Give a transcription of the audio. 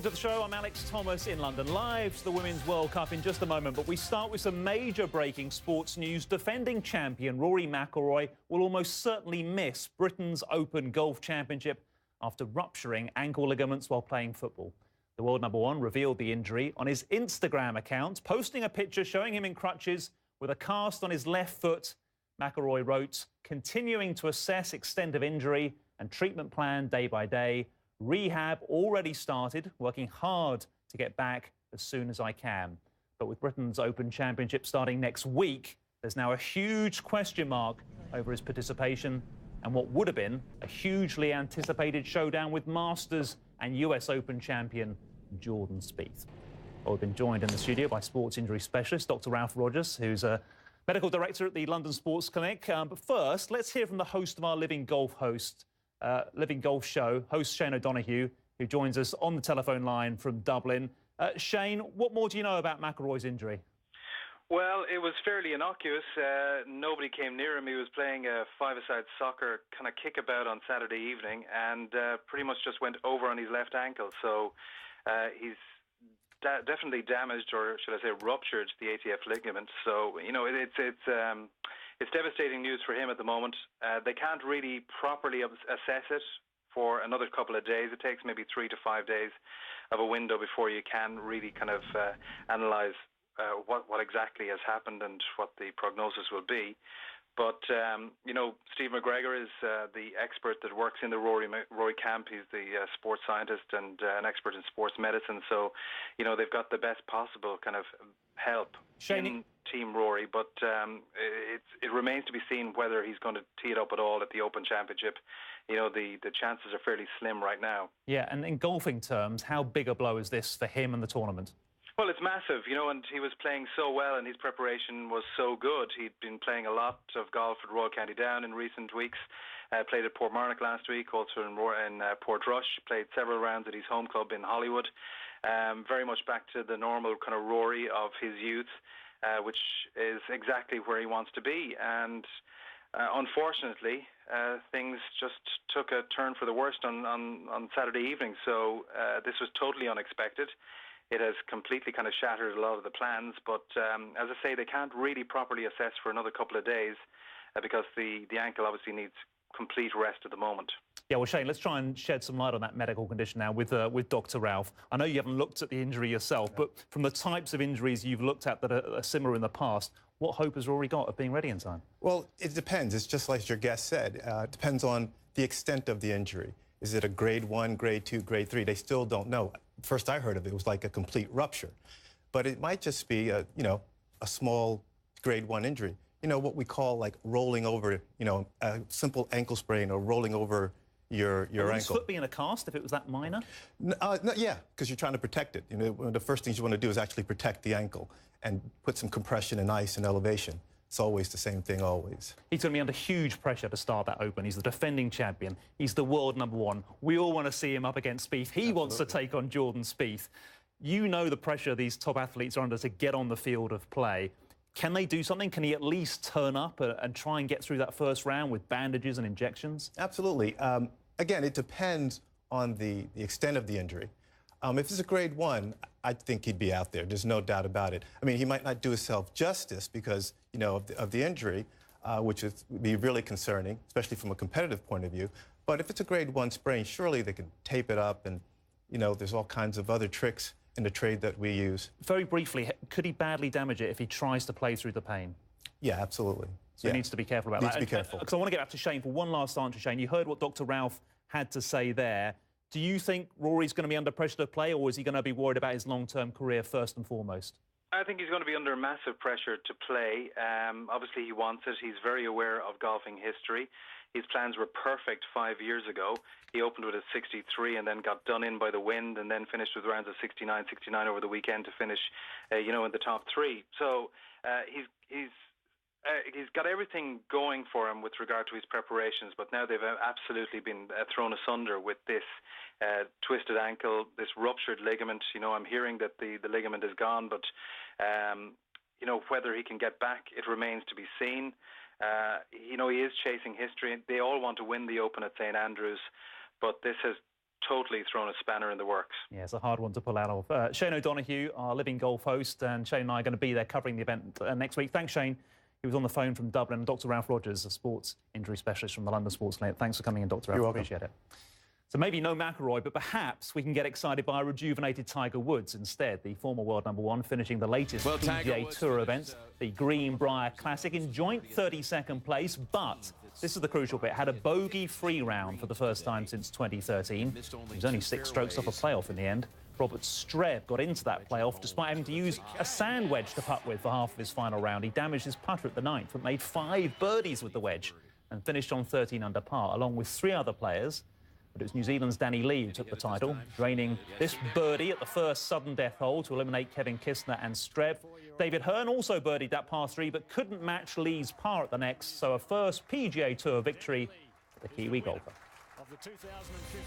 to the show. I'm Alex Thomas in London, live to the Women's World Cup in just a moment. But we start with some major breaking sports news. Defending champion Rory McIlroy will almost certainly miss Britain's Open Golf Championship after rupturing ankle ligaments while playing football. The world number one revealed the injury on his Instagram account, posting a picture showing him in crutches with a cast on his left foot. McIlroy wrote, "Continuing to assess extent of injury and treatment plan day by day. Rehab already started, working hard to get back as soon as I can." But with Britain's Open Championship starting next week, there's now a huge question mark over his participation and what would have been a hugely anticipated showdown with Masters and US Open champion Jordan Spieth. Well, we've been joined in the studio by sports injury specialist Dr. Ralph Rogers, who's a medical director at the London Sports Clinic. But first, let's hear from the host of our Living Golf show, host Shane O'Donoghue, who joins us on the telephone line from Dublin. Shane, what more do you know about McIlroy's injury? Well, it was fairly innocuous. Nobody came near him. He was playing a five-a-side soccer kind of kickabout on Saturday evening and pretty much just went over on his left ankle. So he's definitely damaged, or should I say ruptured, the ATF ligament. So, you know, it's devastating news for him at the moment. They can't really properly assess it for another couple of days. It takes maybe 3 to 5 days of a window before you can really kind of analyse what exactly has happened and what the prognosis will be. But, you know, Steve McGregor is the expert that works in the Rory camp. He's the sports scientist and an expert in sports medicine. So, you know, they've got the best possible kind of help in Team Rory. But it remains to be seen whether he's going to tee it up at all at the Open Championship. You know, the chances are fairly slim right now. Yeah, and in golfing terms, how big a blow is this for him and the tournament? Well, it's massive, you know, and he was playing so well and his preparation was so good. He'd been playing a lot of golf at Royal County Down in recent weeks, played at Portmarnock last week, also in Portrush, played several rounds at his home club in Hollywood. Very much back to the normal kind of Rory of his youth, which is exactly where he wants to be. And unfortunately, things just took a turn for the worst on Saturday evening. So this was totally unexpected. It has completely kind of shattered a lot of the plans, but as I say, they can't really properly assess for another couple of days because the ankle obviously needs complete rest at the moment. Yeah, well, Shane, let's try and shed some light on that medical condition now with Dr. Ralph. I know you haven't looked at the injury yourself, but from the types of injuries you've looked at that are similar in the past, what hope has Rory got of being ready in time? Well, it depends. It's just like your guest said. It depends on the extent of the injury. Is it a grade 1, grade 2, grade 3? They still don't know. First I heard of it was like a complete rupture. But it might just be a small grade 1 injury. You know, what we call like rolling over, a simple ankle sprain or rolling over your ankle. Would his foot be in a cast if it was that minor? Yeah, because you're trying to protect it. You know, one of the first things you want to do is actually protect the ankle and put some compression and ice and elevation. It's always the same thing, always. He's going to be under huge pressure to start that Open. He's the defending champion. He's the world number one. We all want to see him up against Spieth. He wants to take on Jordan Spieth. You know the pressure these top athletes are under to get on the field of play. Can they do something? Can he at least turn up and try and get through that first round with bandages and injections? Absolutely. Again, it depends on the extent of the injury. If it's a grade 1, I think he'd be out there. There's no doubt about it. I mean, he might not do himself justice because, you know, of the injury, which would be really concerning, especially from a competitive point of view. But if it's a grade 1 sprain, surely they can tape it up and, you know, there's all kinds of other tricks in the trade that we use. Very briefly, could he badly damage it if he tries to play through the pain? Yeah, absolutely. So he needs to be careful about that. Needs to be careful. Because I want to get back to Shane for one last answer, Shane. You heard what Dr. Ralph had to say there. Do you think Rory's going to be under pressure to play, or is he going to be worried about his long-term career first and foremost? I think he's going to be under massive pressure to play. Obviously, he wants it. He's very aware of golfing history. His plans were perfect 5 years ago. He opened with a 63 and then got done in by the wind and then finished with rounds of 69 over the weekend to finish, you know, in the top 3. So he's got everything going for him with regard to his preparations, but now they've absolutely been thrown asunder with this twisted ankle, this ruptured ligament. You know, I'm hearing that the ligament is gone, but you know, whether he can get back, it remains to be seen. You know, he is chasing history. They all want to win the Open at St Andrews, but this has totally thrown a spanner in the works. Yeah, it's a hard one to pull out of. Shane O'Donoghue, our living golf host, and Shane and I are going to be there covering the event next week. Thanks, Shane. He was on the phone from Dublin. And Dr. Ralph Rogers, a sports injury specialist from the London Sports Clinic. Thanks for coming in, Dr. Ralph. You're welcome. Appreciate it. So maybe no McIlroy, but perhaps we can get excited by a rejuvenated Tiger Woods instead. The former world #1 finishing the latest PGA Tour event, the Greenbrier Classic, in joint 32nd place, but this is the crucial bit, had a bogey-free round for the first time since 2013. He was only 6 strokes off a playoff in the end. Robert Streb got into that playoff despite having to use a sand wedge to putt with for half of his final round. He damaged his putter at the 9th, but made 5 birdies with the wedge and finished on 13 under par, along with 3 other players. But it was New Zealand's Danny Lee who took the title, draining this birdie at the first sudden death hole to eliminate Kevin Kisner and Streb. David Hearn also birdied that par 3, but couldn't match Lee's par at the next, so a first PGA Tour victory for the Kiwi golfer. Of the 2015